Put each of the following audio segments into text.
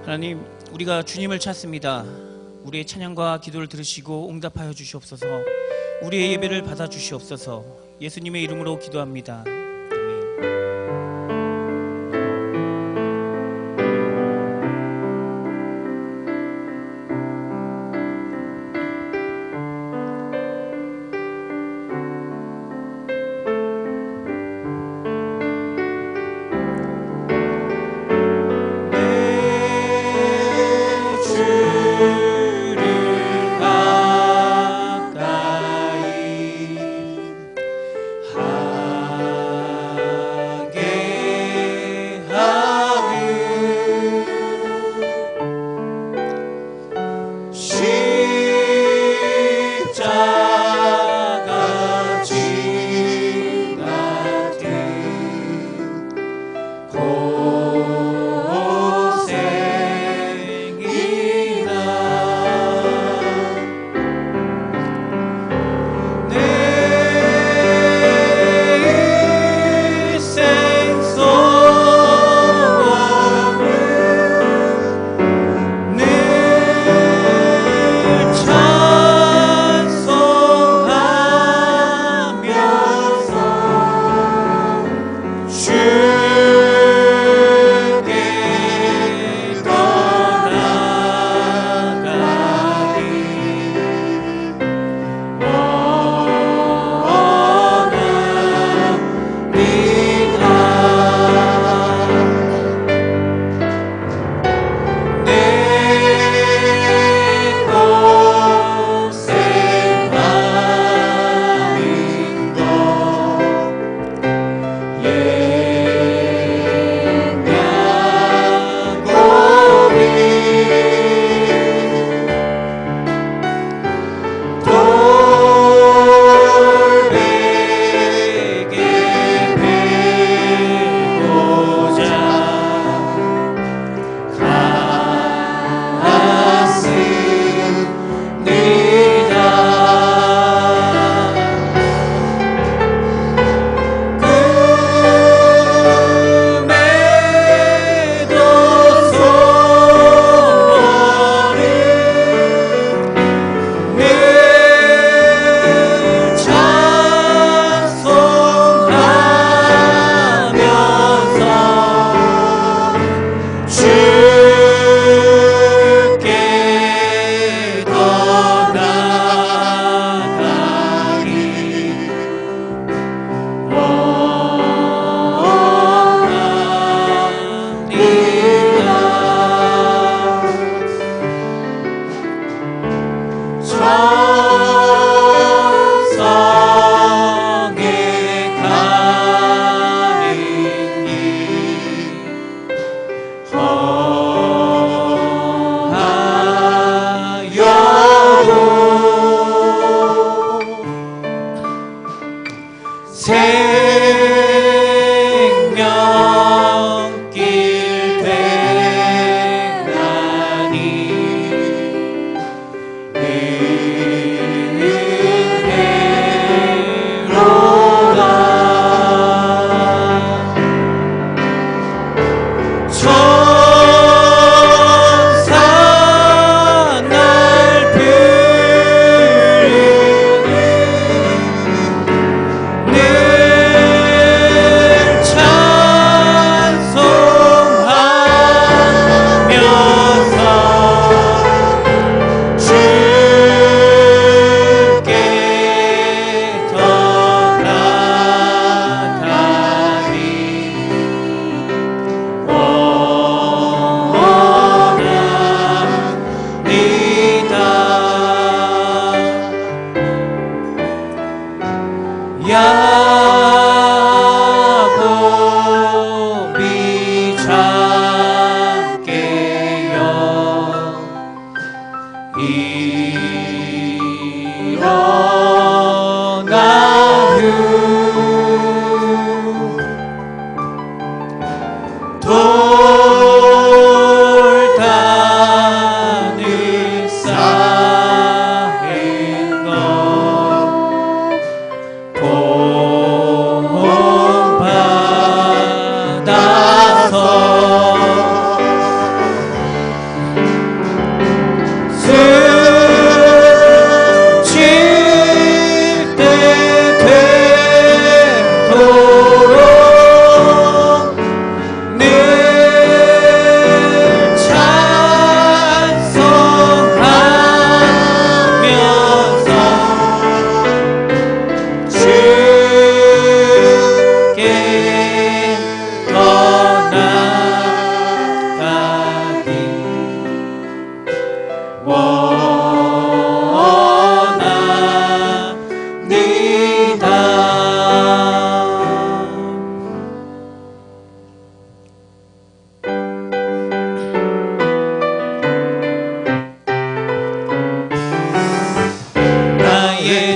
하나님, 우리가 주님을 찾습니다. 우리의 찬양과 기도를 들으시고 응답하여 주시옵소서. 우리의 예배를 받아 주시옵소서. 예수님의 이름으로 기도합니다. 아멘.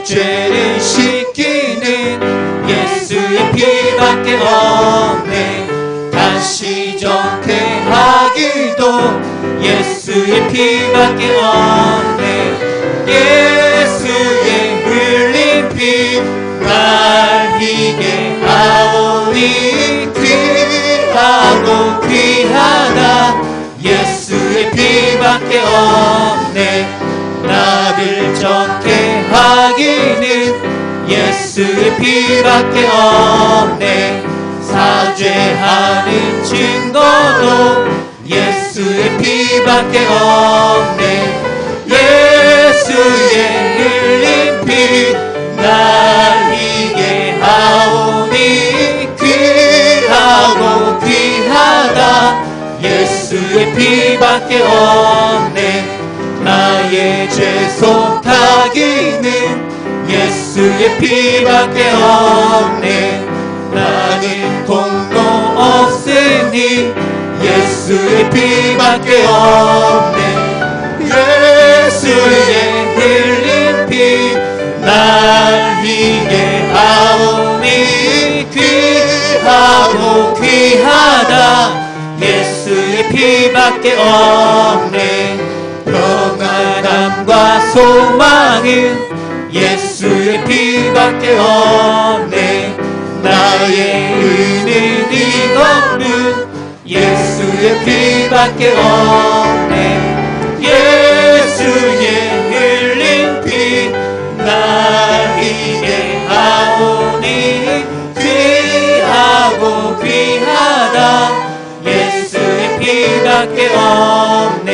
나의 죄를 씻기는 예수의 피밖에 없네. 다시 정케 하기도 예수의 피밖에 없네. 예수의 흘린 피 날 희게 하오니 귀하고 귀하다. 예수의 피밖에 없네. 나를 정케 하기는 예수의 피밖에 없네. 사죄하는 증거도 예수의 피밖에 없네. 예수의 흘린 피 날 희게 하오니 귀하고 귀하다. 예수의 피밖에 없네. 나의 죄 속하기는 예수의 피밖에 없네. 나는 공로 없으니 예수의 피밖에 없네. 예수의 흘린 피 날 희게 하오니 귀하고 귀하다. 예수의 피밖에 없네. 평안함과 소망은 예수의 피밖에 없네. 나의 의는 이거는 예수의 피밖에 없네. 예수의 흘린 피 날 희게 하오니 귀하고 귀하다. 예수의 피밖에 없네.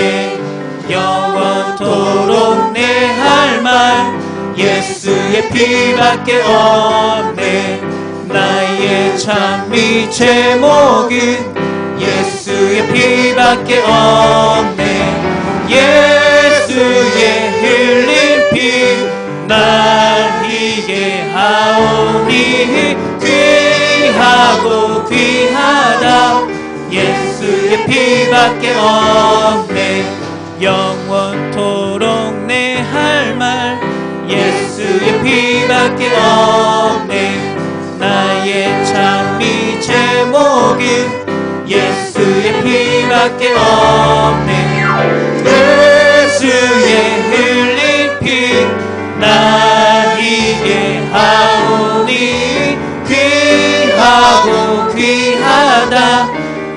영원토록 내 할 말 예수의 피밖에 없네. 나의 찬미 제목은 예수의 피밖에 없네. 예수의 흘린 피 날 희게 하오니 귀하고 귀하다. 예수의 피밖에 없네. 영원토록 내 할 말 예수의 피밖에 없네. 나의 찬미 제목은 예수의 피밖에 없네. 예수의 흘린 피 날 희게 하오니 귀하고 귀하다.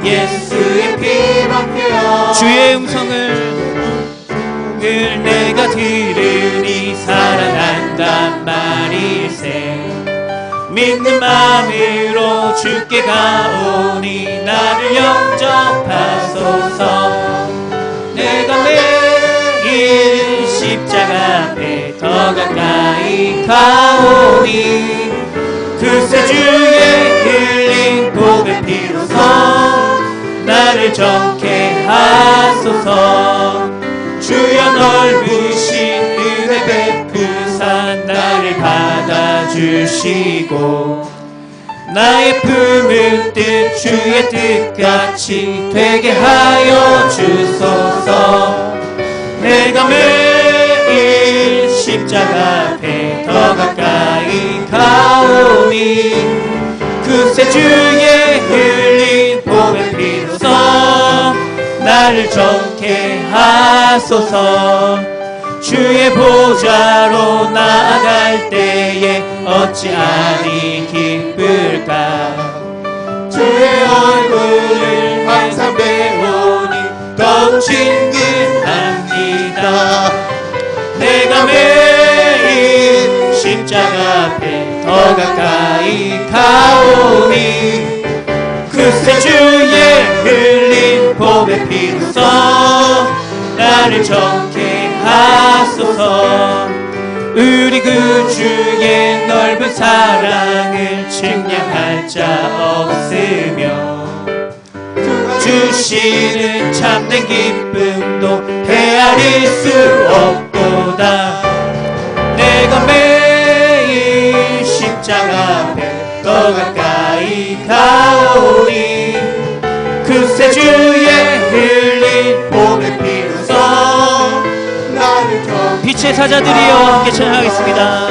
예수의 피밖에 없네. 주의 음성을 내가 들으니 살아난단 말일세. 믿는 마음으로 주께 가오니 나를 영접하소서. 내가 매일 십자가 앞에 더 가까이 가오니 그새 주의 흘린 보배 피로서 나를 정케 하소서. 주여 넓으신 은혜 베푸사 나를 받아주시고 나의 품을 뜻 주의 뜻같이 되게 하여 주소서. 내가 매일 십자가 앞에 더 가까이 가오니 그새 주의 흘린 보배 피로서 나를 정케 하소서. 주의 보좌로 나아갈 때에 어찌하니 기쁠까. 주의 얼굴을 항상 배우니 더욱 친근합니다. 내가 매일 십자가 앞에 더 가까이 가오니 그새 주의 흘린 보배 피로서 나를 정케 하소서. 우리 그 주의 넓은 사랑을 측량할 자 없으며 주시는 참된 기쁨도 헤아릴 수 없도다. 내가 매일 십자가 앞에 더 가까이 가오니 그새 주의 흘린 보배 피로서 나를 좀 빛의 사자들이여 함께 찬양하겠습니다.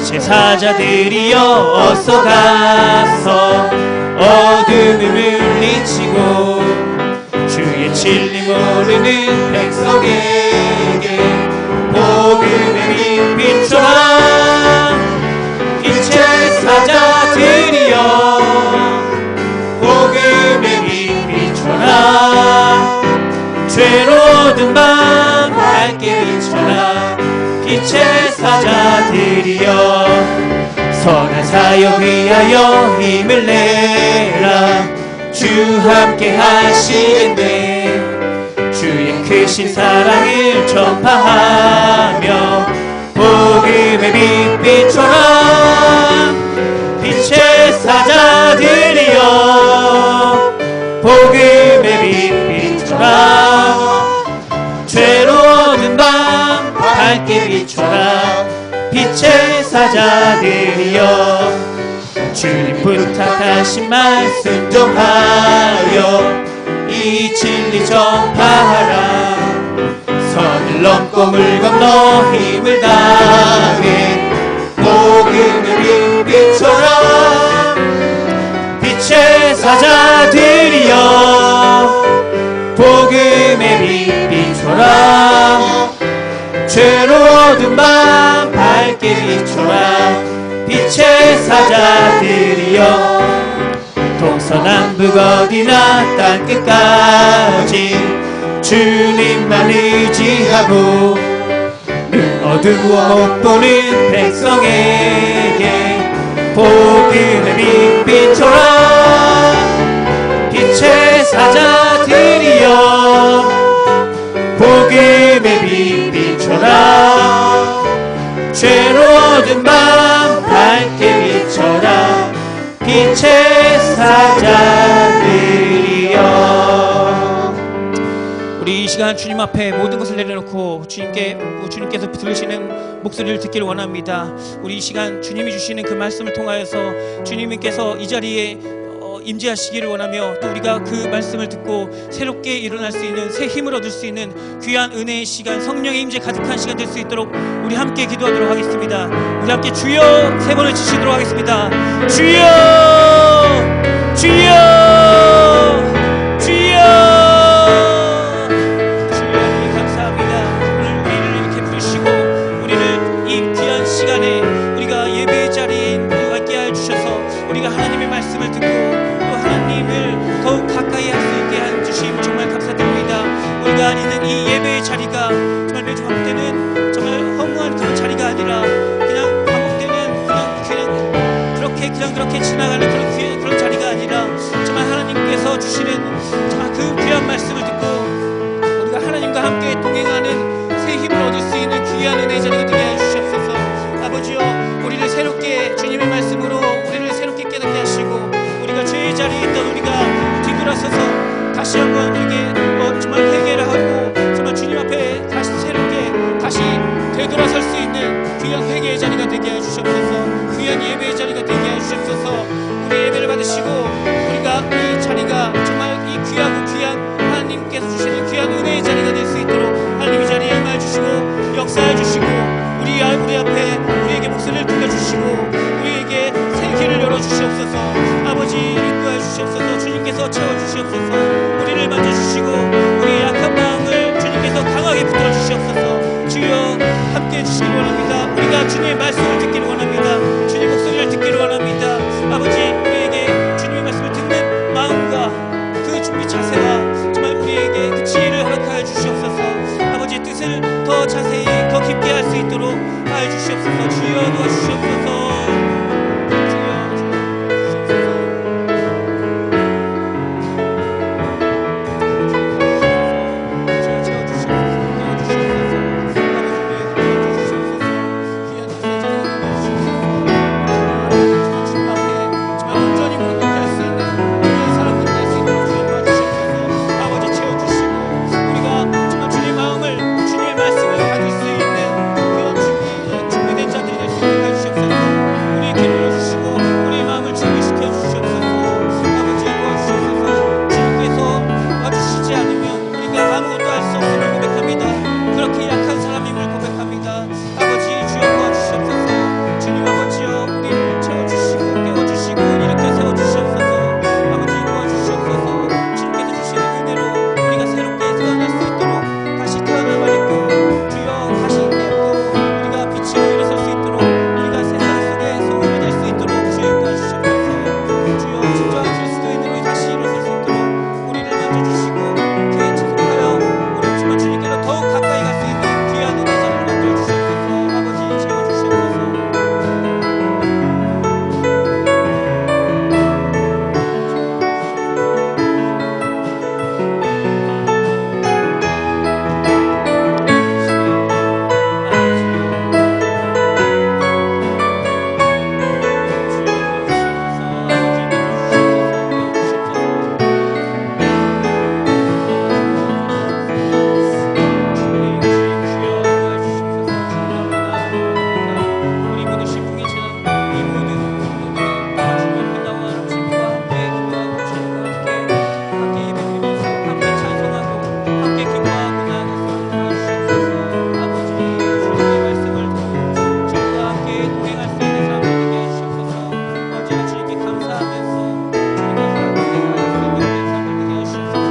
빛의 사자들이여 어서 가서 어둠을 물리치고 주의 진리 모르는 백성에게 복음의 빛 비춰라. 빛의 사자들이여 복음의 빛 비춰라. 죄로든 밤 밝게 비춰라. 빛의 사자들이여 선한 사역 위하여 힘을 내라. 주 함께 하시겠네. 주의 크신 사랑을 전파하며 복음의 빛 비춰라. 빛의 사자들이여 복음의 빛 비춰라. 죄로 얻은 밤 밝게 비춰라. 빛의 사자들이여 주님 부탁하신 말씀 전하여 이 진리 전파하라. 선을 넘고 물 건너 힘을 다해 복음의 빛 비춰라. 빛의 사자들이여 복음의 빛 비춰라. 죄로 얻은 밤 밝게 비춰라. 빛의 사자들이여 동서남북 어디나 땅끝까지 주님만 의지하고 눈 어두워 못 보는 백성에게 복음의 빛 비춰라. 빛의 사자들이여 복음의 빛 비춰라. 죄로 얻은 밤 밝게 비춰라. 빛의 사자들이여. 우리 이 시간 주님 앞에 모든 것을 내려놓고 주님께서 들으시는 목소리를 듣기를 원합니다. 우리 이 시간 주님이 주시는 그 말씀을 통하여서 주님께서 이 자리에 임재하시기를 원하며 또 우리가 그 말씀을 듣고 새롭게 일어날 수 있는 새 힘을 얻을 수 있는 귀한 은혜의 시간, 성령의 임재 가득한 시간 될 수 있도록 우리 함께 기도하도록 하겠습니다. 우리 함께 주여 세 번을 치시도록 하겠습니다. 주여 주여 주여 주여 하나님 감사합니다. 오늘 우리를 이렇게 부르시고 우리를 이 귀한 시간에 우리가 예배의 자리에 있게 하여 주셔서 우리가 하나님의 말씀을 듣고 하나님을 더욱 가까이 할 수 있게 해주심 정말 감사드립니다. 우리가 있는 이 예배의 자리가 정말 매주 반복되는 정말 허무한 그런 자리가 아니라 그냥 반복되는 그냥 그렇게 지나가는 그런 자리가 아니라 정말 하나님께서 주시는 정말 그 귀한 말씀을 듣고 우리가 하나님과 함께 동행하는 새 힘을 얻을 수 있는 귀한 은혜의 자리가 되게 해주시옵소서. 아버지여 우리를 새롭게 주님의 말씀으로 우리를 새롭게 깨닫게 하시고 우리가 죄의 자리에 있던 우리가 뒤돌아서서 다시 한번 우리에게 정말 회개를 하고 정말 주님 앞에 다시 새롭게 다시 되돌아설 수 있는 귀한 회개의 자리가 되게 해주시옵소서. 귀한 예배의 자리가 되게 해주시옵소서. 우리 예배를 받으시고 우리가 이 자리가 정말 기뻐하고 나아가서 도와주시옵소서. 아버지 주님의 말씀을 듣고 주님과 함께 동행할 수 있는 사람들 되게 해주시옵소서. 언제나 주님께 감사하면서 주님과 사랑하게 나아갈 수 있는 그런 사람들 되게 해주시옵소서.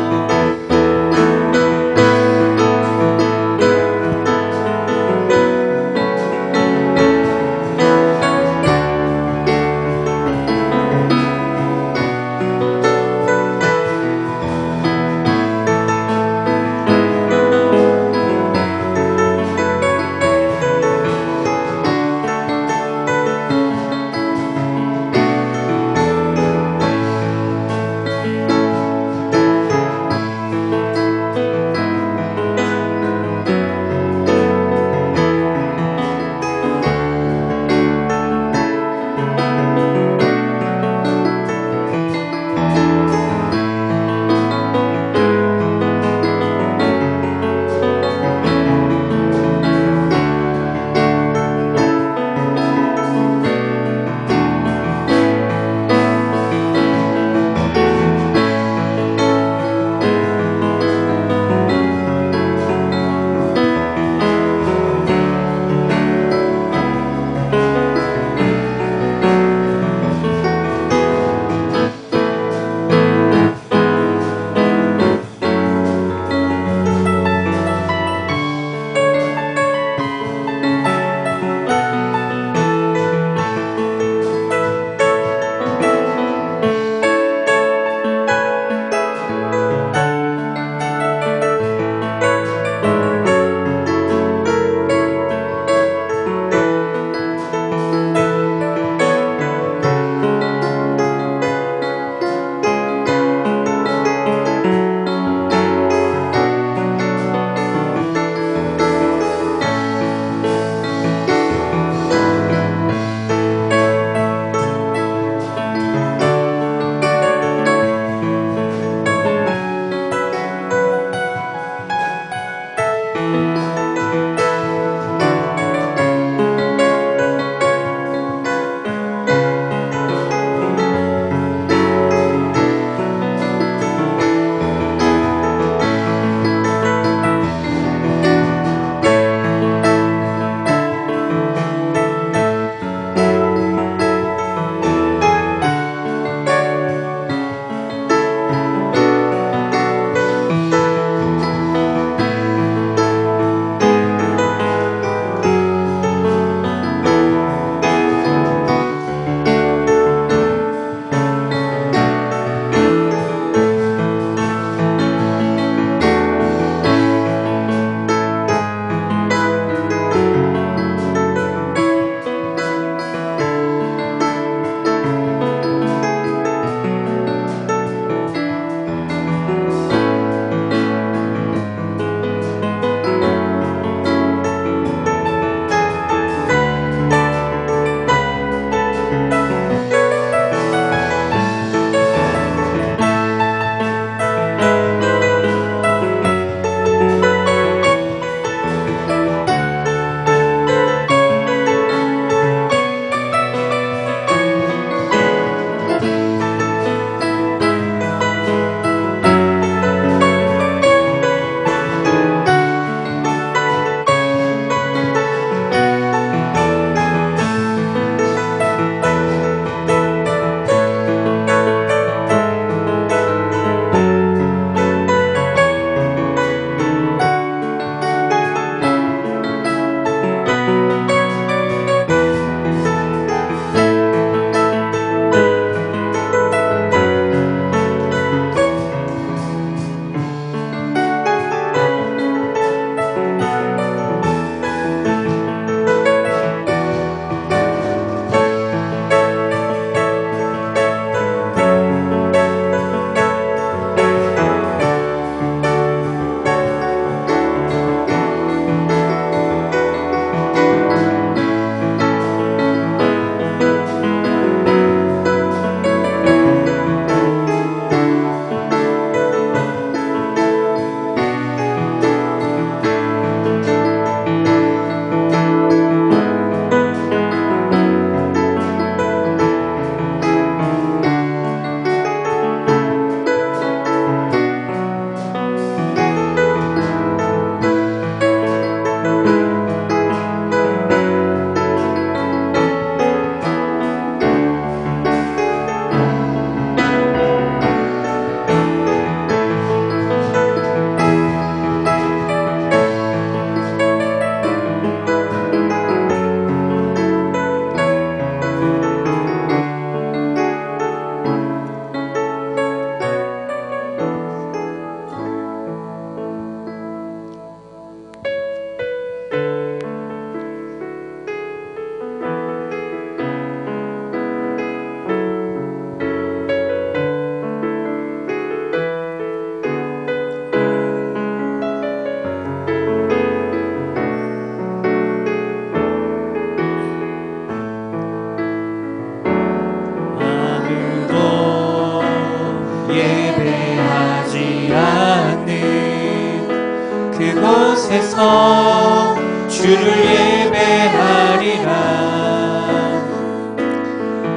그곳에서 주를 예배하리라.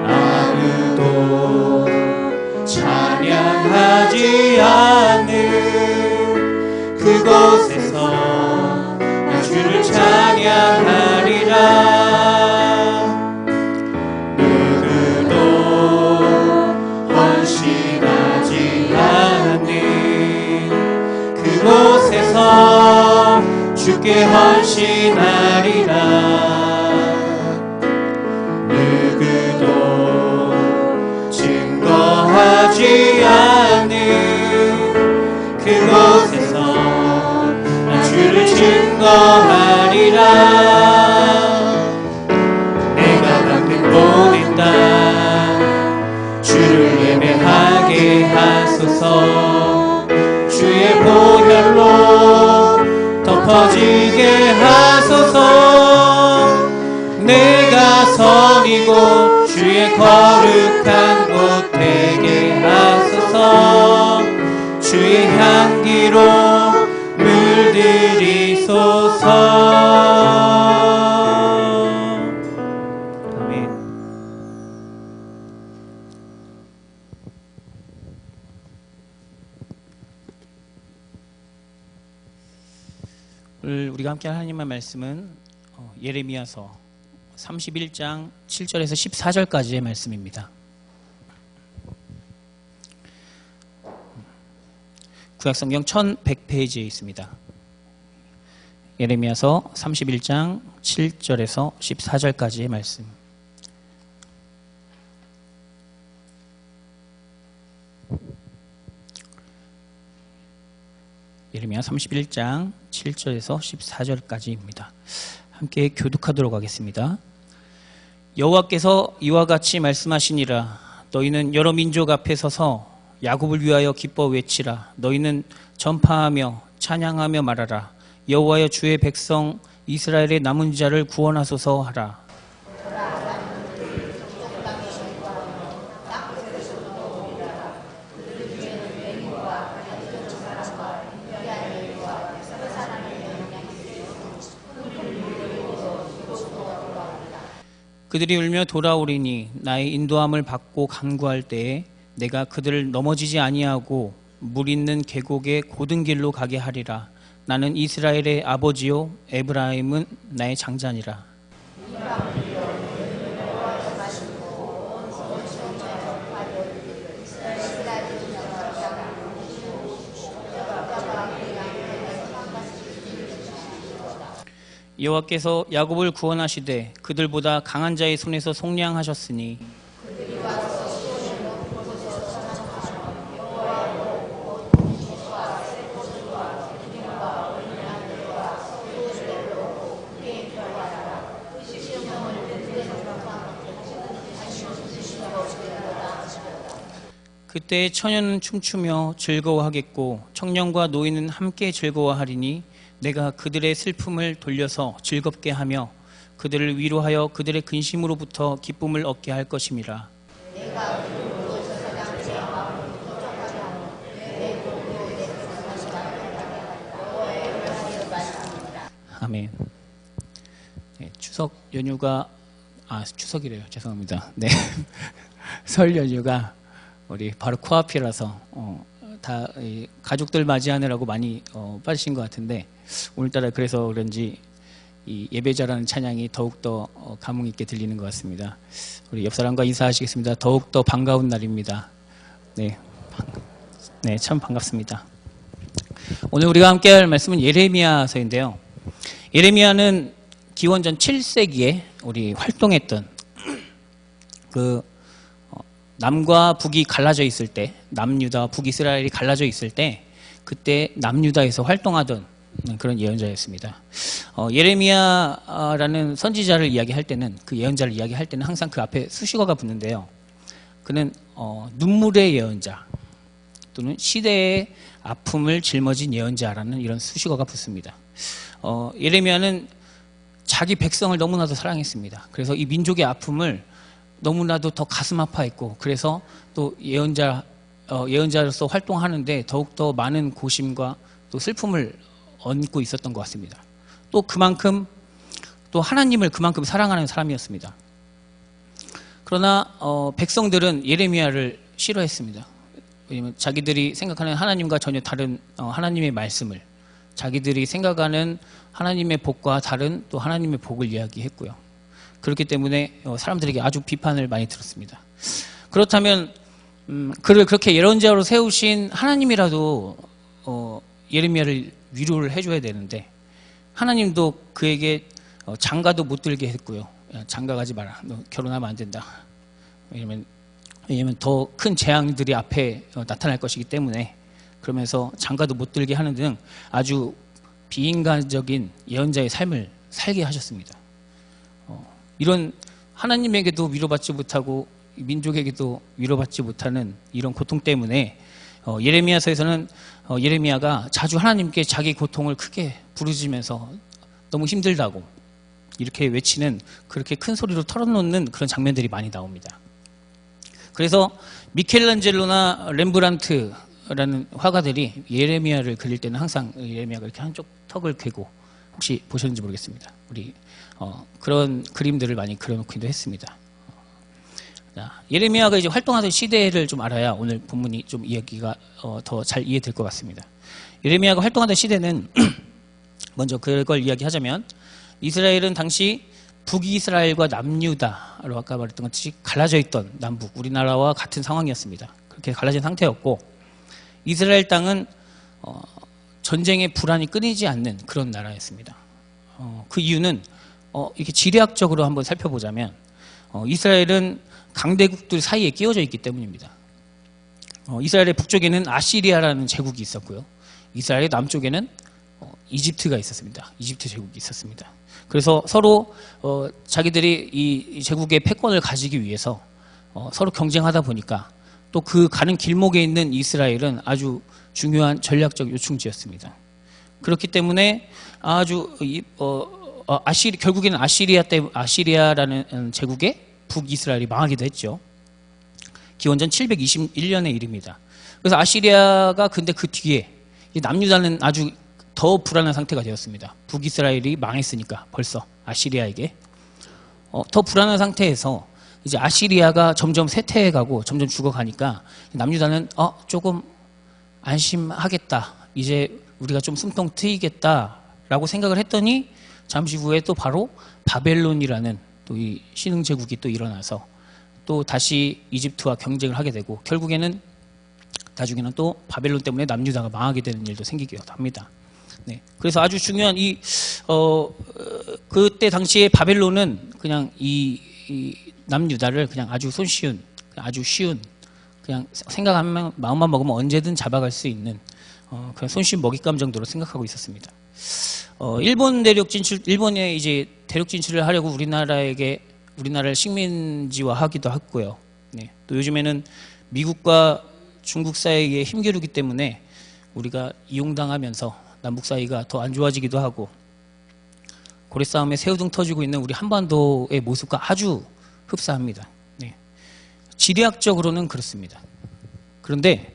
아무도 찬양하지 않는 그곳에서 나 주를 찬양하리라. 그곳에서 주께 헌신하리라. 누구도 증거하지 않는 그곳에서 나 주를 증거하리라. 내가 방금 보낸 땅 주를 예배하게 하소서. 주의 보혈로 덮어지게 하소서. 내가 선이고 주의 거룩한 곳 되게 하소서. 주의 향기로 물들이소서. 아멘. 오늘 우리가 함께 하나님의 말씀은 예레미야서 31장 7절에서 14절까지의 말씀입니다. 구약성경 1100페이지에 있습니다. 예레미야서 31장 7절에서 14절까지의 말씀. 예레미야 31장 7절에서 14절까지입니다. 함께 교독하도록 하겠습니다. 여호와께서 이와 같이 말씀하시니라. 너희는 여러 민족 앞에 서서 야곱을 위하여 기뻐 외치라. 너희는 전파하며 찬양하며 말하라. 여호와여 주의 백성 이스라엘의 남은 자를 구원하소서 하라. 그들이 울며 돌아오리니 나의 인도함을 받고 간구할 때에 내가 그들을 넘어지지 아니하고 물 있는 계곡의 고든 길로 가게 하리라. 나는 이스라엘의 아버지요 에브라임은 나의 장자니라. 여호와께서 야곱을 구원하시되 그들보다 강한 자의 손에서 속량하셨으니 그때 처녀는 춤추며 즐거워하겠고 청년과 노인은 함께 즐거워하리니 내가 그들의 슬픔을 돌려서 즐겁게 하며 그들을 위로하여 그들의 근심으로부터 기쁨을 얻게 할 것임이라. 아멘. 네, 추석 연휴가 추석이래요. 죄송합니다. 네. 설 연휴가 우리 바로 코앞이라서 다 가족들 맞이하느라고 많이 빠지신 것 같은데 오늘따라 그래서 그런지 이 예배자라는 찬양이 더욱더 감흥 있게 들리는 것 같습니다. 우리 옆 사람과 인사하시겠습니다. 더욱더 반가운 날입니다. 네, 참 반갑습니다. 오늘 우리가 함께 할 말씀은 예레미야서인데요. 예레미야는 기원전 7세기에 우리 활동했던 남과 북이 갈라져 있을 때, 남유다와 북이스라엘이 갈라져 있을 때 그때 남유다에서 활동하던 그런 예언자였습니다. 예레미야라는 선지자를 이야기할 때는, 그 예언자를 이야기할 때는 항상 그 앞에 수식어가 붙는데요. 그는 눈물의 예언자 또는 시대의 아픔을 짊어진 예언자라는 이런 수식어가 붙습니다. 예레미야는 자기 백성을 너무나도 사랑했습니다. 그래서 이 민족의 아픔을 너무나도 더 가슴 아파했고, 그래서 또 예언자로서 활동하는데 더욱더 많은 고심과 또 슬픔을 얹고 있었던 것 같습니다. 또 그만큼 또 하나님을 그만큼 사랑하는 사람이었습니다. 그러나 백성들은 예레미야를 싫어했습니다. 왜냐하면 자기들이 생각하는 하나님과 전혀 다른 하나님의 말씀을, 자기들이 생각하는 하나님의 복과 다른 또 하나님의 복을 이야기했고요. 그렇기 때문에 사람들에게 아주 비판을 많이 들었습니다. 그렇다면 그를 그렇게 예언자로 세우신 하나님이라도 예레미야를 위로를 해줘야 되는데, 하나님도 그에게 장가도 못 들게 했고요. 야, 장가 가지 마라. 너 결혼하면 안 된다. 왜냐면 더 큰 재앙들이 앞에 나타날 것이기 때문에, 그러면서 장가도 못 들게 하는 등 아주 비인간적인 예언자의 삶을 살게 하셨습니다. 이런 하나님에게도 위로받지 못하고 민족에게도 위로받지 못하는 이런 고통 때문에 예레미야서에서는 예레미야가 자주 하나님께 자기 고통을 크게 부르짖으면서 너무 힘들다고 이렇게 외치는, 그렇게 큰 소리로 털어놓는 그런 장면들이 많이 나옵니다. 그래서 미켈란젤로나 렘브란트라는 화가들이 예레미야를 그릴 때는 항상 예레미야가 이렇게 한쪽 턱을 괴고, 혹시 보셨는지 모르겠습니다. 우리 그런 그림들을 많이 그려놓기도 했습니다. 예레미야가 이제 활동하던 시대를 좀 알아야 오늘 본문이 좀 이야기가 더 잘 이해될 것 같습니다. 예레미야가 활동하던 시대는 먼저 그걸 이야기하자면, 이스라엘은 당시 북이스라엘과 남유다로 아까 말했던 것처럼 갈라져 있던 남북, 우리나라와 같은 상황이었습니다. 그렇게 갈라진 상태였고, 이스라엘 땅은 전쟁의 불안이 끊이지 않는 그런 나라였습니다. 그 이유는 이렇게 지리학적으로 한번 살펴보자면, 이스라엘은 강대국들 사이에 끼워져 있기 때문입니다. 이스라엘의 북쪽에는 아시리아라는 제국이 있었고요. 이스라엘의 남쪽에는 이집트가 있었습니다. 이집트 제국이 있었습니다. 그래서 서로 자기들이 이 제국의 패권을 가지기 위해서 서로 경쟁하다 보니까, 또 그 가는 길목에 있는 이스라엘은 아주 중요한 전략적 요충지였습니다. 그렇기 때문에 아주 결국에는 아시리아라는 제국의 북이스라엘이 망하기도 했죠. 기원전 721년의 일입니다. 그래서 아시리아가 근데 그 뒤에 남유다는 아주 더 불안한 상태가 되었습니다. 북이스라엘이 망했으니까 벌써 아시리아에게 더 불안한 상태에서 이제 아시리아가 점점 쇠퇴해가고 점점 죽어가니까 남유다는 조금 안심하겠다, 이제 우리가 좀 숨통 트이겠다라고 생각을 했더니, 잠시 후에 또 바로 바벨론이라는 또 이 신흥 제국이 또 일어나서 또 다시 이집트와 경쟁을 하게 되고, 결국에는 나중에는 또 바벨론 때문에 남유다가 망하게 되는 일도 생기기도 합니다. 네. 그래서 아주 중요한 그때 당시에 바벨론은 그냥 이 남유다를 그냥 아주 아주 쉬운, 그냥 생각하면 마음만 먹으면 언제든 잡아갈 수 있는 그런 손쉬운 먹잇감 정도로 생각하고 있었습니다. 일본에 이제 대륙 진출을 하려고 우리나라를 식민지화하기도 했고요. 네. 또 요즘에는 미국과 중국 사이에 힘겨루기 때문에 우리가 이용당하면서 남북 사이가 더 안 좋아지기도 하고, 고래 싸움에 새우등 터지고 있는 우리 한반도의 모습과 아주 흡사합니다. 네. 지리학적으로는 그렇습니다. 그런데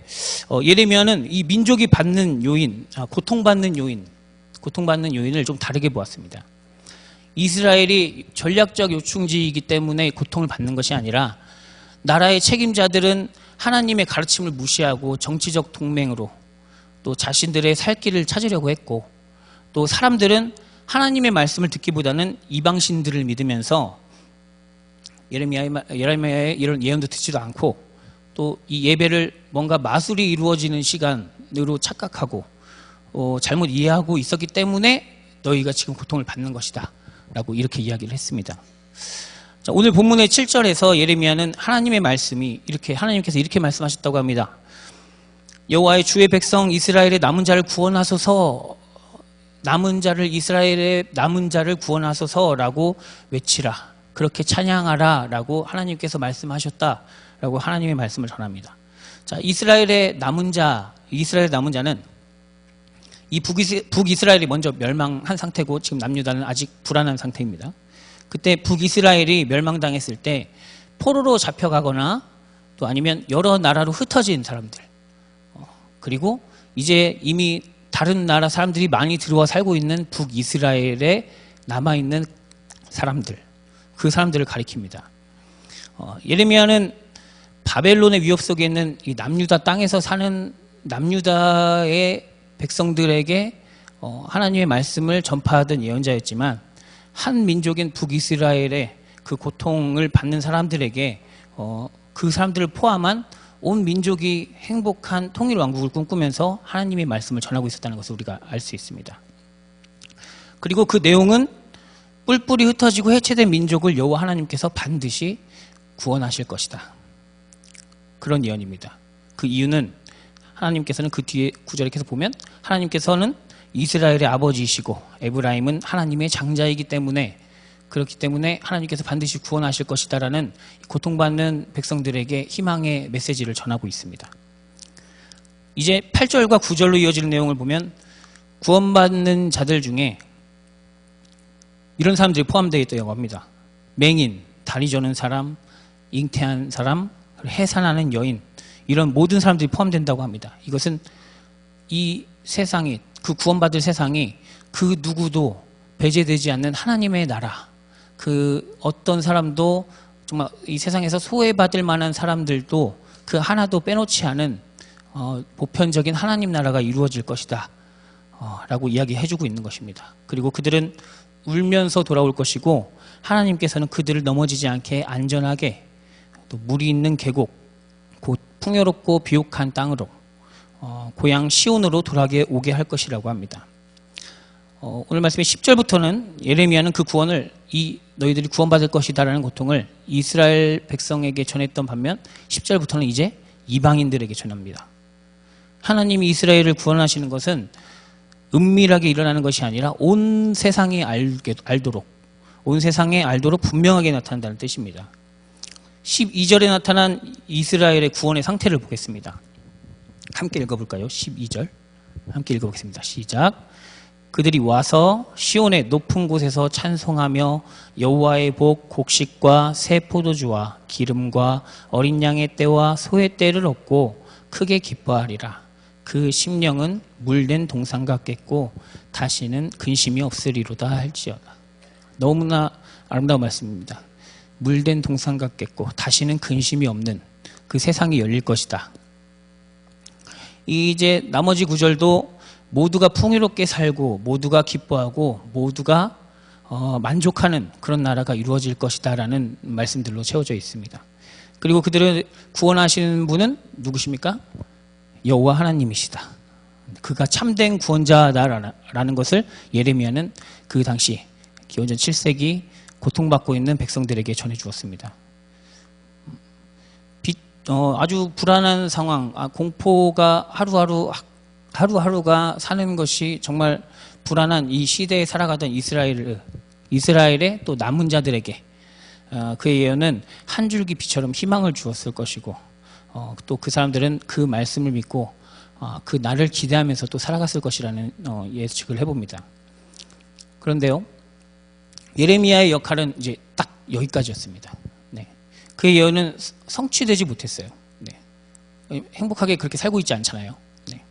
예레미야는 이 민족이 받는 요인, 고통받는 요인을 좀 다르게 보았습니다. 이스라엘이 전략적 요충지이기 때문에 고통을 받는 것이 아니라, 나라의 책임자들은 하나님의 가르침을 무시하고 정치적 동맹으로 또 자신들의 살 길을 찾으려고 했고, 또 사람들은 하나님의 말씀을 듣기보다는 이방신들을 믿으면서 예레미야의 이런 예언도 듣지도 않고, 또 이 예배를 뭔가 마술이 이루어지는 시간으로 착각하고 잘못 이해하고 있었기 때문에 너희가 지금 고통을 받는 것이다 라고 이렇게 이야기를 했습니다. 자, 오늘 본문의 7절에서 예레미야는 하나님께서 이렇게 말씀하셨다고 합니다. 여호와의 주의 백성 이스라엘의 남은 자를 구원하소서, 이스라엘의 남은 자를 구원하소서라고 외치라, 그렇게 찬양하라 라고 하나님께서 말씀하셨다라고 하나님의 말씀을 전합니다. 자, 이스라엘의 남은 자는 이 북이스라엘이 먼저 멸망한 상태고, 지금 남유다는 아직 불안한 상태입니다. 그때 북이스라엘이 멸망당했을 때 포로로 잡혀가거나 또 아니면 여러 나라로 흩어진 사람들, 그리고 이제 이미 다른 나라 사람들이 많이 들어와 살고 있는 북이스라엘에 남아있는 사람들, 그 사람들을 가리킵니다. 예레미야는 바벨론의 위협 속에 있는 이 남유다 땅에서 사는 남유다의 백성들에게 하나님의 말씀을 전파하던 예언자였지만, 한 민족인 북이스라엘의 그 고통을 받는 사람들에게 그 사람들을 포함한 온 민족이 행복한 통일 왕국을 꿈꾸면서 하나님의 말씀을 전하고 있었다는 것을 우리가 알 수 있습니다. 그리고 그 내용은 뿔뿔이 흩어지고 해체된 민족을 여호와 하나님께서 반드시 구원하실 것이다, 그런 예언입니다. 그 이유는 하나님께서는 그 뒤에 구절에 계속 보면 하나님께서는 이스라엘의 아버지이시고 에브라임은 하나님의 장자이기 때문에, 그렇기 때문에 하나님께서 반드시 구원하실 것이다라는 고통받는 백성들에게 희망의 메시지를 전하고 있습니다. 이제 8절과 9절로 이어지는 내용을 보면 구원받는 자들 중에 이런 사람들이 포함되어 있다고 합니다. 맹인, 다리 저는 사람, 잉태한 사람, 해산하는 여인, 이런 모든 사람들이 포함된다고 합니다. 이것은 이 세상이, 그 구원받을 세상이 그 누구도 배제되지 않는 하나님의 나라, 그 어떤 사람도 정말 이 세상에서 소외받을 만한 사람들도 그 하나도 빼놓지 않은 보편적인 하나님 나라가 이루어질 것이다 라고 이야기해주고 있는 것입니다. 그리고 그들은 울면서 돌아올 것이고, 하나님께서는 그들을 넘어지지 않게 안전하게 또 물이 있는 계곡, 곧 풍요롭고 비옥한 땅으로 고향 시온으로 돌아오게 할 것이라고 합니다. 오늘 말씀의 10절부터는 예레미야는 그 구원을, 너희들이 구원받을 것이다라는 고통을 이스라엘 백성에게 전했던 반면 10절부터는 이제 이방인들에게 전합니다. 하나님이 이스라엘을 구원하시는 것은 은밀하게 일어나는 것이 아니라 온 세상이 알도록, 온 세상에 알도록 분명하게 나타난다는 뜻입니다. 12절에 나타난 이스라엘의 구원의 상태를 보겠습니다. 함께 읽어볼까요? 12절 함께 읽어보겠습니다. 시작. 그들이 와서 시온의 높은 곳에서 찬송하며 여호와의 복, 곡식과 새 포도주와 기름과 어린 양의 떼와 소의 떼를 얻고 크게 기뻐하리라. 그 심령은 물된 동산 같겠고 다시는 근심이 없으리로다 할지어다. 너무나 아름다운 말씀입니다. 물된 동산 같겠고 다시는 근심이 없는 그 세상이 열릴 것이다. 이제 나머지 구절도 모두가 풍요롭게 살고 모두가 기뻐하고 모두가 만족하는 그런 나라가 이루어질 것이다 라는 말씀들로 채워져 있습니다. 그리고 그들을 구원하시는 분은 누구십니까? 여호와 하나님이시다. 그가 참된 구원자다라는 것을 예레미야는 그 당시 기원전 7세기 고통받고 있는 백성들에게 전해주었습니다. 아주 불안한 상황, 공포가 하루하루가 사는 것이 정말 불안한 이 시대에 살아가던 이스라엘의 또 남은 자들에게 그의 예언은 한 줄기 빛처럼 희망을 주었을 것이고, 또 그 사람들은 그 말씀을 믿고 그 날을 기대하면서 또 살아갔을 것이라는 예측을 해봅니다. 그런데요, 예레미야의 역할은 이제 딱 여기까지였습니다. 네. 그의 예언은 성취되지 못했어요. 네. 행복하게 그렇게 살고 있지 않잖아요. 네.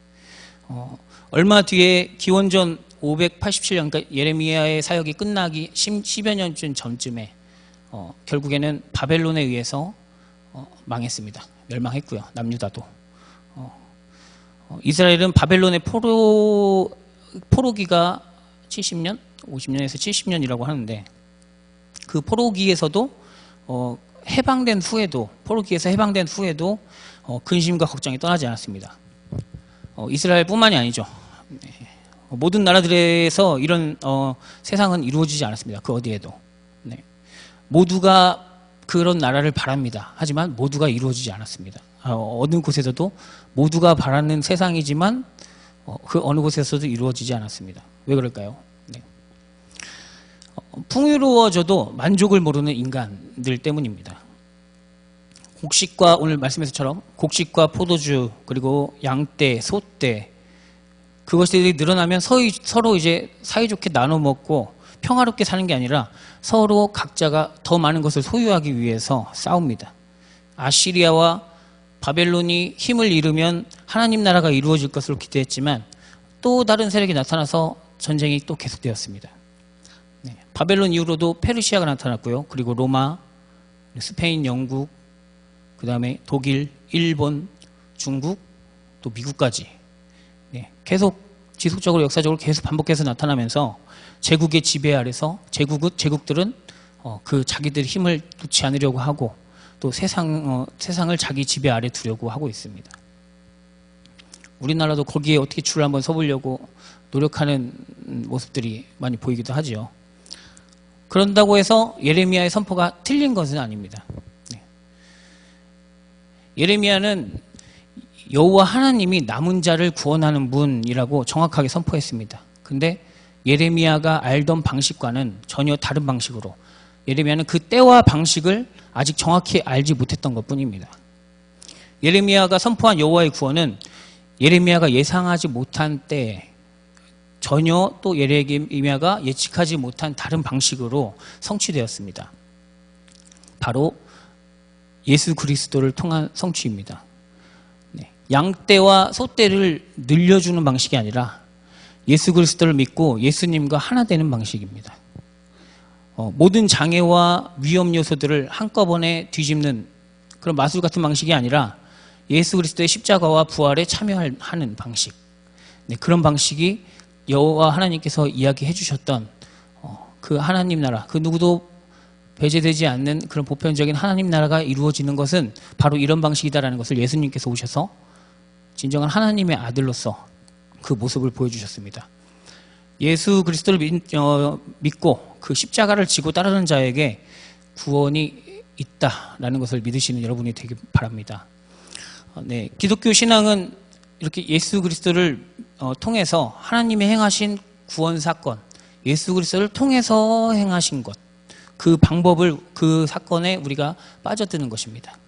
얼마 뒤에 기원전 587년, 그러니까 예레미야의 사역이 끝나기 10여 년쯤 전쯤에 결국에는 바벨론에 의해서 망했습니다. 멸망했고요. 남유다도. 이스라엘은 바벨론의 포로기가 70년, 50년에서 70년이라고 하는데, 그 포로기에서도 포로기에서 해방된 후에도 근심과 걱정이 떠나지 않았습니다. 이스라엘뿐만이 아니죠. 모든 나라들에서 이런 세상은 이루어지지 않았습니다. 그 어디에도. 네. 모두가 그런 나라를 바랍니다. 하지만 모두가 이루어지지 않았습니다. 어느 곳에서도 모두가 바라는 세상이지만 그 어느 곳에서도 이루어지지 않았습니다. 왜 그럴까요? 네. 풍요로워져도 만족을 모르는 인간들 때문입니다. 곡식과, 오늘 말씀에서처럼 곡식과 포도주, 그리고 양떼, 소떼, 그것들이 늘어나면 서로 이제 사이좋게 나눠 먹고 평화롭게 사는 게 아니라 서로 각자가 더 많은 것을 소유하기 위해서 싸웁니다. 아시리아와 바벨론이 힘을 잃으면 하나님 나라가 이루어질 것으로 기대했지만 또 다른 세력이 나타나서 전쟁이 또 계속되었습니다. 네, 바벨론 이후로도 페르시아가 나타났고요. 그리고 로마, 스페인, 영국, 그 다음에 독일, 일본, 중국, 또 미국까지 네, 계속 지속적으로 역사적으로 계속 반복해서 나타나면서 제국의 지배 아래서 제국들은 그 자기들의 힘을 놓지 않으려고 하고 또 세상을 자기 지배 아래 두려고 하고 있습니다. 우리나라도 거기에 어떻게 줄을 한번 서보려고 노력하는 모습들이 많이 보이기도 하죠. 그런다고 해서 예레미야의 선포가 틀린 것은 아닙니다. 네. 예레미야는 여호와 하나님이 남은 자를 구원하는 분이라고 정확하게 선포했습니다. 근데 예레미야가 알던 방식과는 전혀 다른 방식으로 예레미야는 그 때와 방식을 아직 정확히 알지 못했던 것뿐입니다. 예레미야가 선포한 여호와의 구원은 예레미야가 예상하지 못한 때에 전혀 또 예레미야가 예측하지 못한 다른 방식으로 성취되었습니다. 바로 예수 그리스도를 통한 성취입니다. 네. 양떼와 소떼를 늘려주는 방식이 아니라 예수 그리스도를 믿고 예수님과 하나 되는 방식입니다. 모든 장애와 위험 요소들을 한꺼번에 뒤집는 그런 마술 같은 방식이 아니라 예수 그리스도의 십자가와 부활에 참여하는 방식. 네, 그런 방식이 여호와 하나님께서 이야기해 주셨던 그 하나님 나라, 그 누구도 배제되지 않는 그런 보편적인 하나님 나라가 이루어지는 것은 바로 이런 방식이다라는 것을 예수님께서 오셔서 진정한 하나님의 아들로서 그 모습을 보여주셨습니다. 예수 그리스도를 믿고 그 십자가를 지고 따르는 자에게 구원이 있다라는 것을 믿으시는 여러분이 되길 바랍니다. 네, 기독교 신앙은 이렇게 예수 그리스도를 통해서 하나님이 행하신 구원 사건, 예수 그리스도를 통해서 행하신 것, 그 방법을 그 사건에 우리가 빠져드는 것입니다.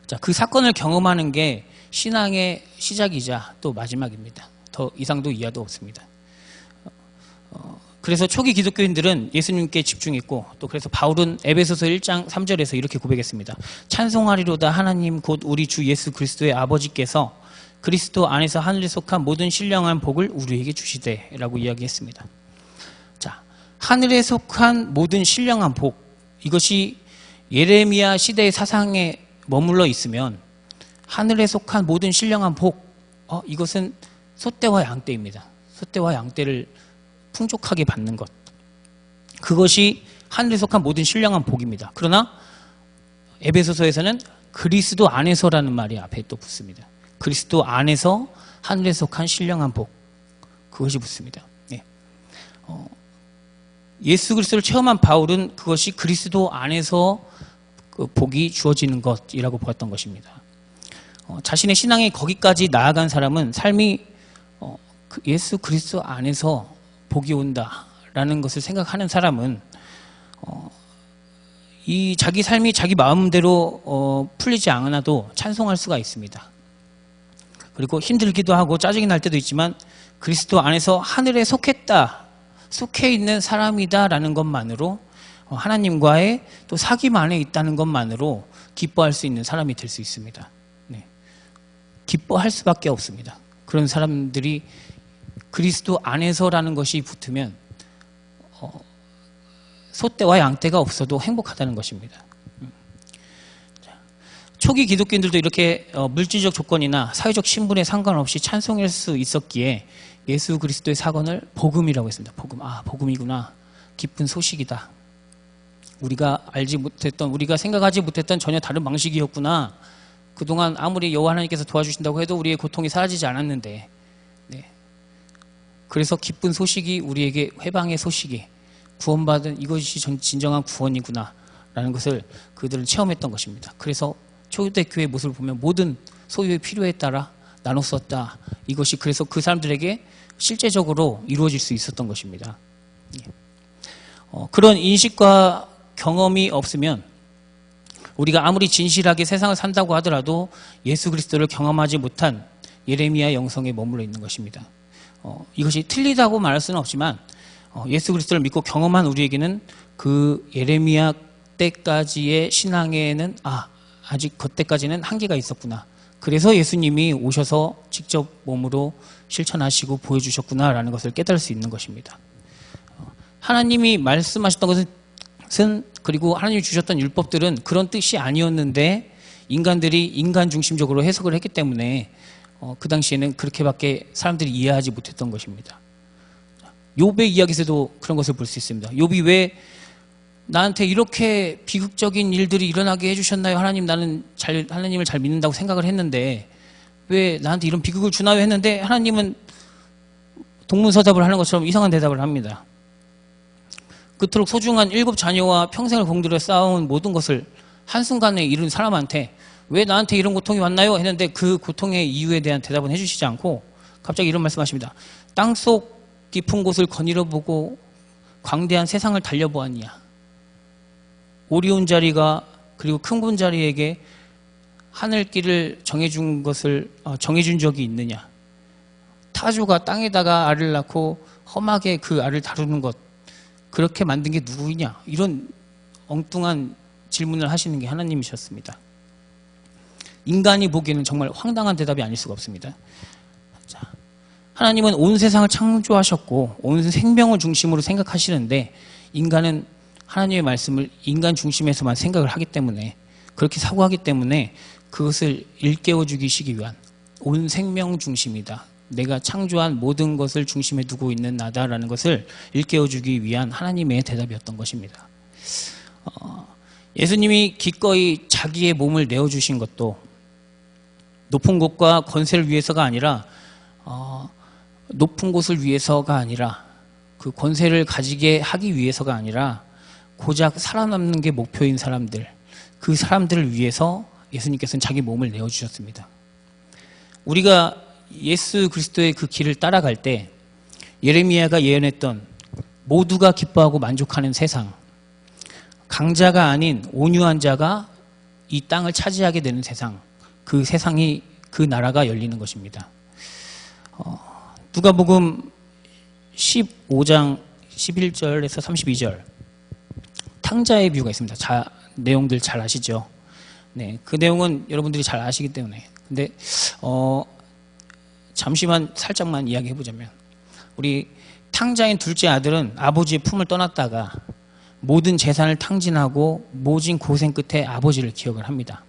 자, 그 사건을 경험하는 게 신앙의 시작이자 또 마지막입니다. 더 이상도 이하도 없습니다. 그래서 초기 기독교인들은 예수님께 집중했고 또 그래서 바울은 에베소서 1장 3절에서 이렇게 고백했습니다. 찬송하리로다 하나님 곧 우리 주 예수 그리스도의 아버지께서 그리스도 안에서 하늘에 속한 모든 신령한 복을 우리에게 주시되 라고 이야기했습니다. 자, 하늘에 속한 모든 신령한 복, 이것이 예레미야 시대의 사상에 머물러 있으면 하늘에 속한 모든 신령한 복, 이것은 소떼와 양떼입니다. 소떼와 양떼를 풍족하게 받는 것, 그것이 하늘에 속한 모든 신령한 복입니다. 그러나 에베소서에서는 그리스도 안에서라는 말이 앞에 또 붙습니다. 그리스도 안에서 하늘에 속한 신령한 복, 그것이 붙습니다. 네. 예수 그리스도를 체험한 바울은 그것이 그리스도 안에서 그 복이 주어지는 것이라고 보았던 것입니다. 자신의 신앙이 거기까지 나아간 사람은 삶이 예수 그리스도 안에서 복이 온다라는 것을 생각하는 사람은 이 자기 삶이 자기 마음대로 풀리지 않아도 찬송할 수가 있습니다. 그리고 힘들기도 하고 짜증이 날 때도 있지만 그리스도 안에서 하늘에 속해 있는 사람이다라는 것만으로 하나님과의 또 사귐 안에 있다는 것만으로 기뻐할 수 있는 사람이 될 수 있습니다. 네. 기뻐할 수밖에 없습니다. 그런 사람들이 그리스도 안에서라는 것이 붙으면 소떼와 양떼가 없어도 행복하다는 것입니다. 초기 기독교인들도 이렇게 물질적 조건이나 사회적 신분에 상관없이 찬송할 수 있었기에 예수 그리스도의 사건을 복음이라고 했습니다. 복음, 복음이구나. 기쁜 소식이다. 우리가 알지 못했던, 우리가 생각하지 못했던 전혀 다른 방식이었구나. 그동안 아무리 여호와 하나님께서 도와주신다고 해도 우리의 고통이 사라지지 않았는데, 네. 그래서 기쁜 소식이 우리에게 회방의 소식이 구원받은 이것이 진정한 구원이구나 라는 것을 그들은 체험했던 것입니다. 그래서 초대교회의 모습을 보면 모든 소유의 필요에 따라 나눴었다. 이것이 그래서 그 사람들에게 실제적으로 이루어질 수 있었던 것입니다. 그런 인식과 경험이 없으면 우리가 아무리 진실하게 세상을 산다고 하더라도 예수 그리스도를 경험하지 못한 예레미야 영성에 머물러 있는 것입니다. 이것이 틀리다고 말할 수는 없지만 예수 그리스도를 믿고 경험한 우리에게는 그 예레미야 때까지의 신앙에는 아직 그때까지는 한계가 있었구나. 그래서 예수님이 오셔서 직접 몸으로 실천하시고 보여주셨구나라는 것을 깨달을 수 있는 것입니다. 하나님이 말씀하셨던 것은, 그리고 하나님이 주셨던 율법들은 그런 뜻이 아니었는데 인간들이 인간 중심적으로 해석을 했기 때문에 그 당시에는 그렇게밖에 사람들이 이해하지 못했던 것입니다. 욥의 이야기에서도 그런 것을 볼 수 있습니다. 욥이 왜 나한테 이렇게 비극적인 일들이 일어나게 해주셨나요? 하나님, 나는 하나님을 잘 믿는다고 생각을 했는데 왜 나한테 이런 비극을 주나요? 했는데 하나님은 동문서답을 하는 것처럼 이상한 대답을 합니다. 그토록 소중한 7 자녀와 평생을 공들여 쌓아온 모든 것을 한순간에 잃은 사람한테 왜 나한테 이런 고통이 왔나요? 했는데 그 고통의 이유에 대한 대답은 해주시지 않고 갑자기 이런 말씀하십니다. 땅속 깊은 곳을 거닐어 보고 광대한 세상을 달려보았냐? 오리온 자리가 그리고 큰 군자리에게 하늘길을 정해준 적이 있느냐? 타조가 땅에다가 알을 낳고 험하게 그 알을 다루는 것, 그렇게 만든 게 누구이냐? 이런 엉뚱한 질문을 하시는 게 하나님이셨습니다. 인간이 보기에는 정말 황당한 대답이 아닐 수가 없습니다. 자, 하나님은 온 세상을 창조하셨고 온 생명을 중심으로 생각하시는데 인간은 하나님의 말씀을 인간 중심에서만 생각을 하기 때문에, 그렇게 사고하기 때문에 그것을 일깨워주기 위한, 온 생명 중심이다, 내가 창조한 모든 것을 중심에 두고 있는 나다라는 것을 일깨워주기 위한 하나님의 대답이었던 것입니다. 예수님이 기꺼이 자기의 몸을 내어주신 것도 높은 곳과 권세를 위해서가 아니라, 높은 곳을 위해서가 아니라, 그 권세를 가지게 하기 위해서가 아니라 고작 살아남는 게 목표인 사람들, 그 사람들을 위해서 예수님께서는 자기 몸을 내어주셨습니다. 우리가 예수 그리스도의 그 길을 따라갈 때 예레미야가 예언했던 모두가 기뻐하고 만족하는 세상, 강자가 아닌 온유한 자가 이 땅을 차지하게 되는 세상, 그 세상이, 그 나라가 열리는 것입니다. 누가복음 15장 11절에서 32절 탕자의 비유가 있습니다. 내용들 잘 아시죠? 네, 그 내용은 여러분들이 잘 아시기 때문에. 근데 잠시만 살짝만 이야기해보자면, 우리 탕자인 둘째 아들은 아버지의 품을 떠났다가 모든 재산을 탕진하고 모진 고생 끝에 아버지를 기억을 합니다.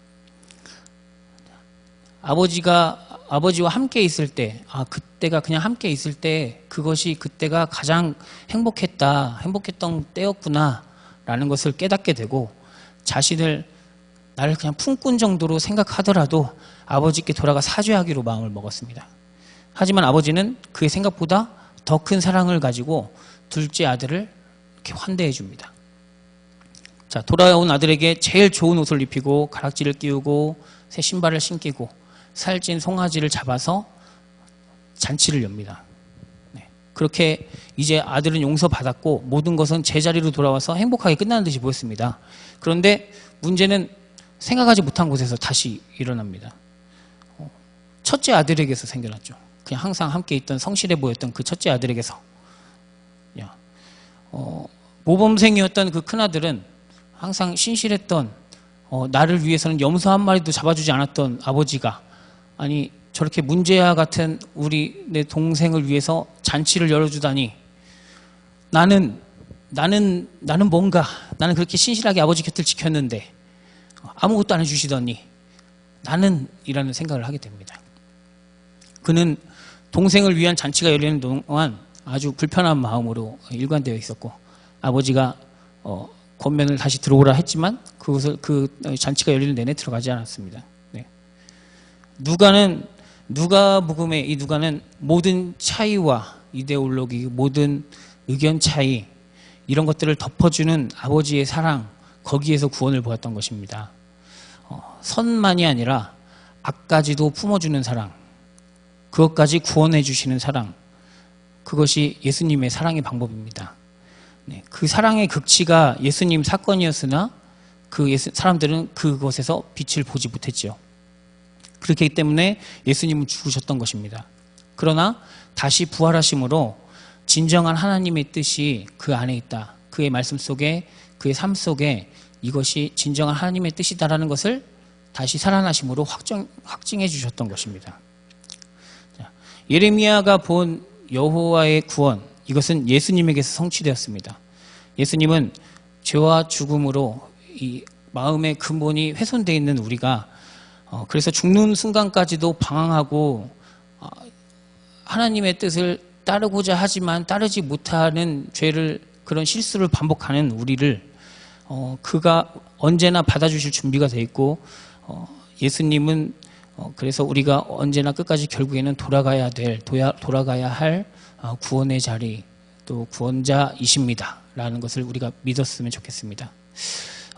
아버지와 함께 있을 때, 그때가 그냥 함께 있을 때 그것이 그때가 가장 행복했던 때였구나 라는 것을 깨닫게 되고, 나를 그냥 품꾼 정도로 생각하더라도 아버지께 돌아가 사죄하기로 마음을 먹었습니다. 하지만 아버지는 그의 생각보다 더 큰 사랑을 가지고 둘째 아들을 이렇게 환대해 줍니다. 자, 돌아온 아들에게 제일 좋은 옷을 입히고 가락지를 끼우고 새 신발을 신기고 살찐 송아지를 잡아서 잔치를 엽니다. 그렇게 이제 아들은 용서받았고 모든 것은 제자리로 돌아와서 행복하게 끝나는 듯이 보였습니다. 그런데 문제는 생각하지 못한 곳에서 다시 일어납니다. 첫째 아들에게서 생겨났죠. 그냥 항상 함께 있던 성실해 보였던 그 첫째 아들에게서. 모범생이었던 그 큰아들은 항상 신실했던, 나를 위해서는 염소 한 마리도 잡아주지 않았던 아버지가, 아니 저렇게 문제와 같은 내 동생을 위해서 잔치를 열어주다니, 나는 그렇게 신실하게 아버지 곁을 지켰는데 아무것도 안 해주시더니 이라는 생각을 하게 됩니다. 그는 동생을 위한 잔치가 열리는 동안 아주 불편한 마음으로 일관되어 있었고, 아버지가 권면을 다시 들어오라 했지만 그 잔치가 열리는 내내 들어가지 않았습니다. 네. 누가복음의 이 누가는 모든 차이와 이데올로기, 모든 의견 차이, 이런 것들을 덮어주는 아버지의 사랑, 거기에서 구원을 보았던 것입니다. 선만이 아니라 악까지도 품어주는 사랑, 그것까지 구원해 주시는 사랑, 그것이 예수님의 사랑의 방법입니다. 네, 그 사랑의 극치가 예수님 사건이었으나 사람들은 그것에서 빛을 보지 못했죠. 그렇기 때문에 예수님은 죽으셨던 것입니다. 그러나 다시 부활하심으로 진정한 하나님의 뜻이 그 안에 있다. 그의 말씀 속에, 그의 삶 속에 이것이 진정한 하나님의 뜻이다라는 것을 다시 살아나심으로 확증해 주셨던 것입니다. 예레미야가 본 여호와의 구원, 이것은 예수님에게서 성취되었습니다. 예수님은 죄와 죽음으로 이 마음의 근본이 훼손되어 있는 우리가 그래서 죽는 순간까지도 방황하고 하나님의 뜻을 따르고자 하지만 따르지 못하는 죄를, 그런 실수를 반복하는 우리를 그가 언제나 받아주실 준비가 되어 있고, 예수님은 그래서 우리가 언제나 끝까지 결국에는 돌아가야 할 구원의 자리, 또 구원자이십니다 라는 것을 우리가 믿었으면 좋겠습니다.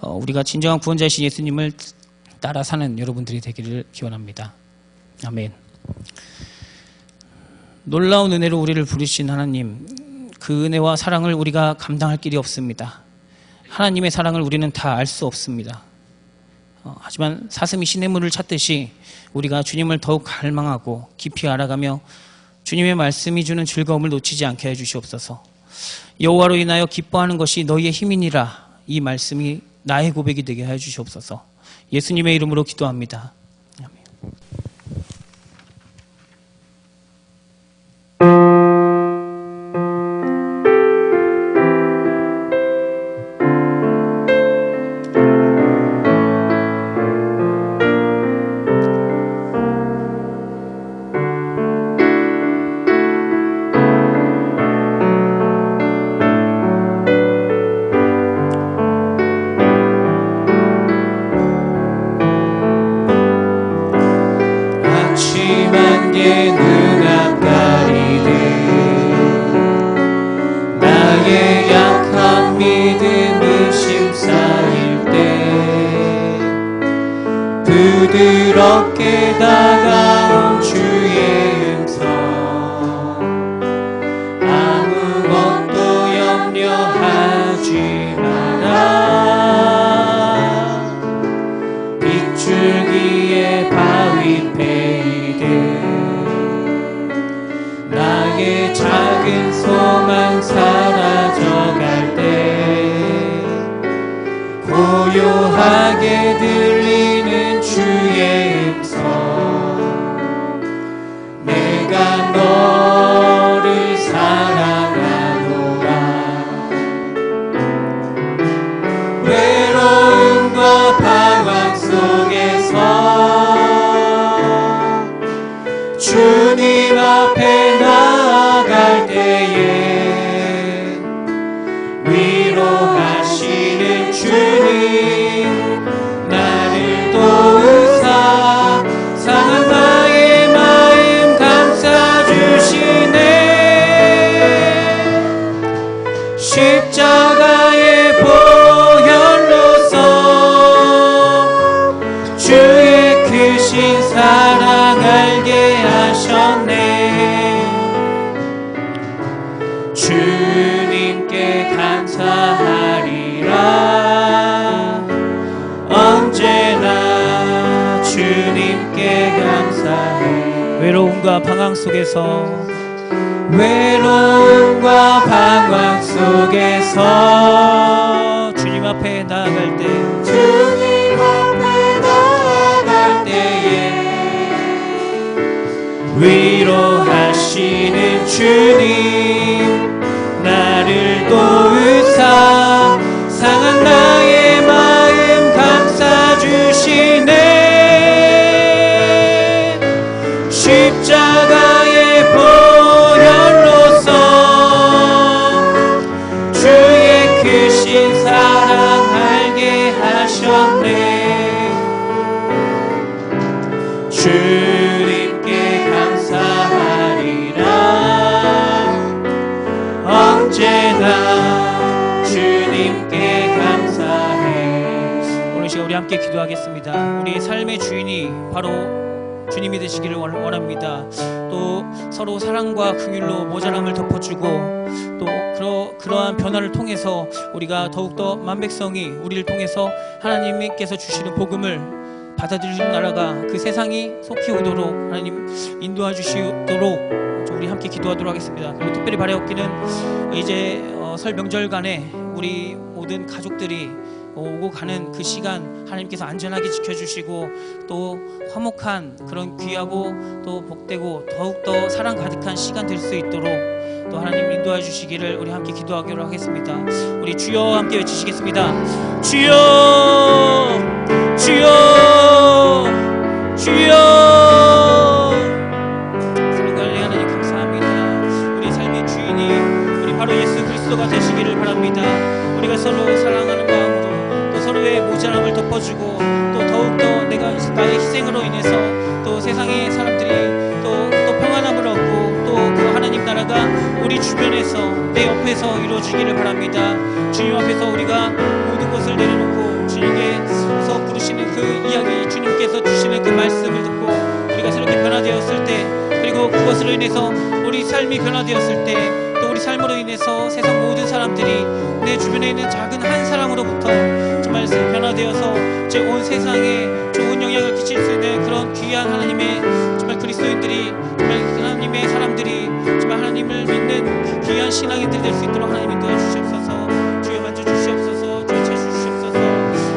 우리가 진정한 구원자이신 예수님을 따라 사는 여러분들이 되기를 기원합니다. 아멘. 놀라운 은혜로 우리를 부르신 하나님, 그 은혜와 사랑을 우리가 감당할 길이 없습니다. 하나님의 사랑을 우리는 다 알 수 없습니다. 하지만 사슴이 시냇물을 찾듯이 우리가 주님을 더욱 갈망하고 깊이 알아가며 주님의 말씀이 주는 즐거움을 놓치지 않게 해주시옵소서. 여호와로 인하여 기뻐하는 것이 너희의 힘이니라, 이 말씀이 나의 고백이 되게 해 주시옵소서. 예수님의 이름으로 기도합니다. 아멘. 부드럽게 다가온 주의 음성, 아무것도 염려하지 마라. 빗줄기에 바위 패이듯 나의 작은 소망 사라져갈 때 고요하게 들리는 주의 음성, 내가 너를 사랑하노라. 외로움과 방황 속에서 주님 앞에 나아갈 때에 위로하시는 주님, 나를 도우사 상한 나의 마음 감싸주시네. 십자가의 보혈로서 주의 크신 사랑 알게 하셨네. 주님께 감사하리라. 언제나 주님께 감사해. 외로움과 방황 속에서 주님 앞에 나아갈 때 위로하시는 주님, 나를 도우사 상한 나의 마음 감싸주시네. 십자가의 보혈로서 주의 크신 사랑 알게 하셨네. 주님께 감사하리라. 언제나 주님께 감사해. 오늘 시간 우리 함께 기도하겠습니다. 우리의 삶의 주인이 바로 주님이 되시기를 원합니다. 또 서로 사랑과 긍휼로 모자람을 덮어주고, 또 그러한 변화를 통해서 우리가 더욱더 만백성이 우리를 통해서 하나님께서 주시는 복음을 받아들이는 나라가 그 세상이 속히 오도록 하나님 인도해 주시도록 우리 함께 기도하도록 하겠습니다. 그리고 특별히 바라옵기는 이제 설 명절간에 우리 모든 가족들이 오고 가는 그 시간 하나님께서 안전하게 지켜주시고 또 화목한 그런 귀하고 또 복되고 더욱더 사랑 가득한 시간 될 수 있도록 또 하나님 인도해 주시기를 우리 함께 기도하기로 하겠습니다. 우리 주여 함께 외치시겠습니다. 주여 주여 주여. 사랑하는 하나님 감사합니다. 우리 삶의 주인이 우리 바로 예수 그리스도가 되시기를 바랍니다. 우리가 서로 사랑하는 마음으로 또 서로의 모자람을 덮어주고 또 더욱더 나의 희생으로 인해서 또 세상의 사람들이 또 평안함을 얻고 또 그 하나님 나라가 우리 주변에서 내 옆에서 이루어지기를 바랍니다. 주님 앞에서 우리가 모든 것을 내려놓고 주님께서 부르시는 그 이야기, 주님께서 주시는 그 말씀을 듣고 우리가 새롭게 변화되었을 때, 그리고 그것으로 인해서 우리 삶이 변화되었을 때, 또 우리 삶으로 인해서 세상 모든 사람들이 내 주변에 있는 작은 한 사람으로부터 정말 변화되어서 제 온 세상에 좋은 영향을 끼칠 수 있는 그런 귀한 하나님의 정말 그리스도인들이, 정말 하나님의 사람들이 정말 하나님을 믿는 그 귀한 신앙인들이 될 수 있도록 하나님이 도와주시옵소서. 주여 만져주시옵소서. 주여 채주시옵소서.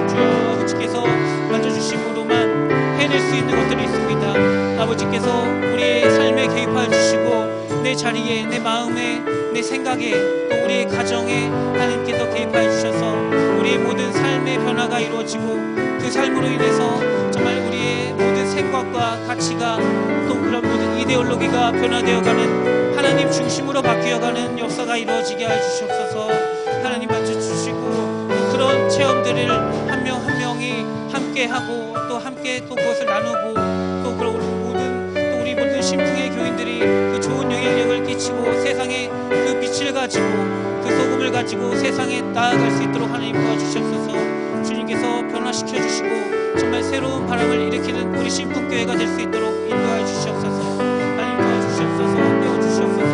주여 아버지께서 만져주심으로만 해낼 수 있는 것들이 있습니다. 아버지께서 우리의 삶에 개입하여 주시고 내 자리에, 내 마음에, 내 생각에, 또 우리의 가정에 하나님께서 개입하여 주셔서 우리의 모든 삶의 변화가 이루어지고 그 삶으로 인해서 정말 우리의 모든 생각과 가치가 또 그런 모든 이데올로기가 변화되어가는 하나님 중심으로 바뀌어가는 역사가 이루어지게 하여 주시옵소서. 하나님 만져주시고 또 그런 체험들을 한 명 한 명이 함께하고 또 함께 또 그것을 나누고 또 그런 우리 모든 신풍의 교인들이 그 좋은 영향력을 끼치고 세상에 그 빛을 가지고 그 소금을 가지고 세상에 나아갈 수 있도록 하나님 도와주시옵소서. 주님께서 변화시켜 주시고 정말 새로운 바람을 일으키는 우리 신풍교회가 될 수 있도록 인도하여 주시옵소서. 하나님 도와주시옵소서. 깨워주시옵소서.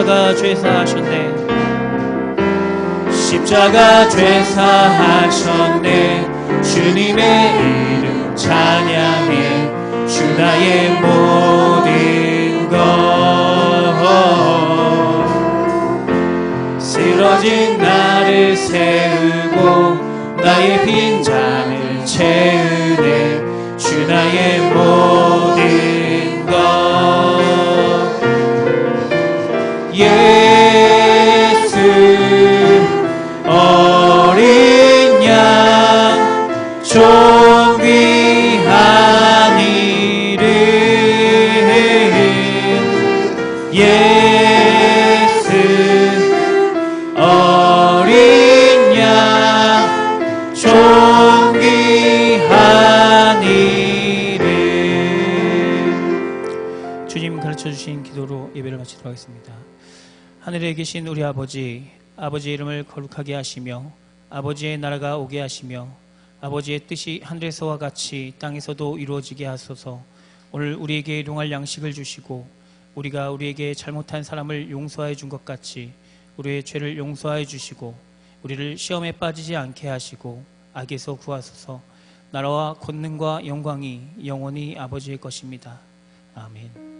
십자가 죄사하셨네. 십자가 죄사하셨네. 주님의 이름 찬양해. 주 나의 모든 것. 쓰러진 나를 세우고 나의 빈장을 채우네. 주 나의 모든 것. 예수 어린 양 좀 귀한 이름. 예수 어린 양 좀 귀한 이름. 주님 가르쳐주신 기도로 예배를 마치도록 하겠습니다. 하늘에 계신 우리 아버지, 아버지의 이름을 거룩하게 하시며 아버지의 나라가 오게 하시며 아버지의 뜻이 하늘에서와 같이 땅에서도 이루어지게 하소서. 오늘 우리에게 일용할 양식을 주시고 우리가 우리에게 잘못한 사람을 용서해 준 것 같이 우리의 죄를 용서해 주시고 우리를 시험에 빠지지 않게 하시고 악에서 구하소서. 나라와 권능과 영광이 영원히 아버지의 것입니다. 아멘.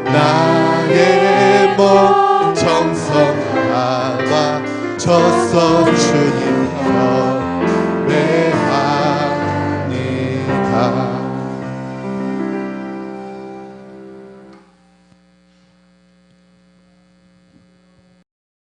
나의 몸 정성하마 졌어 주님 편